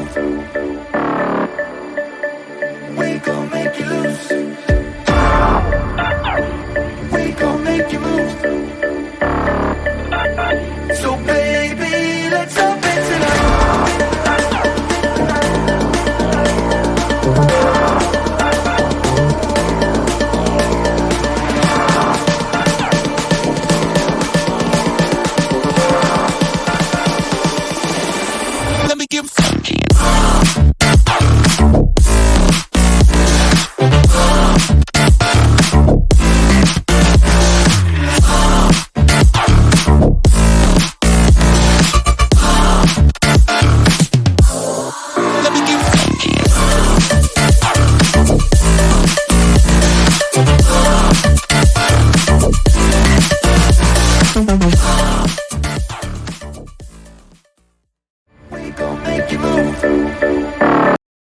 We gon' make you loose. We gon' make you move. So baby, let's jump in tonight. Let me get funky. We gon' make you move.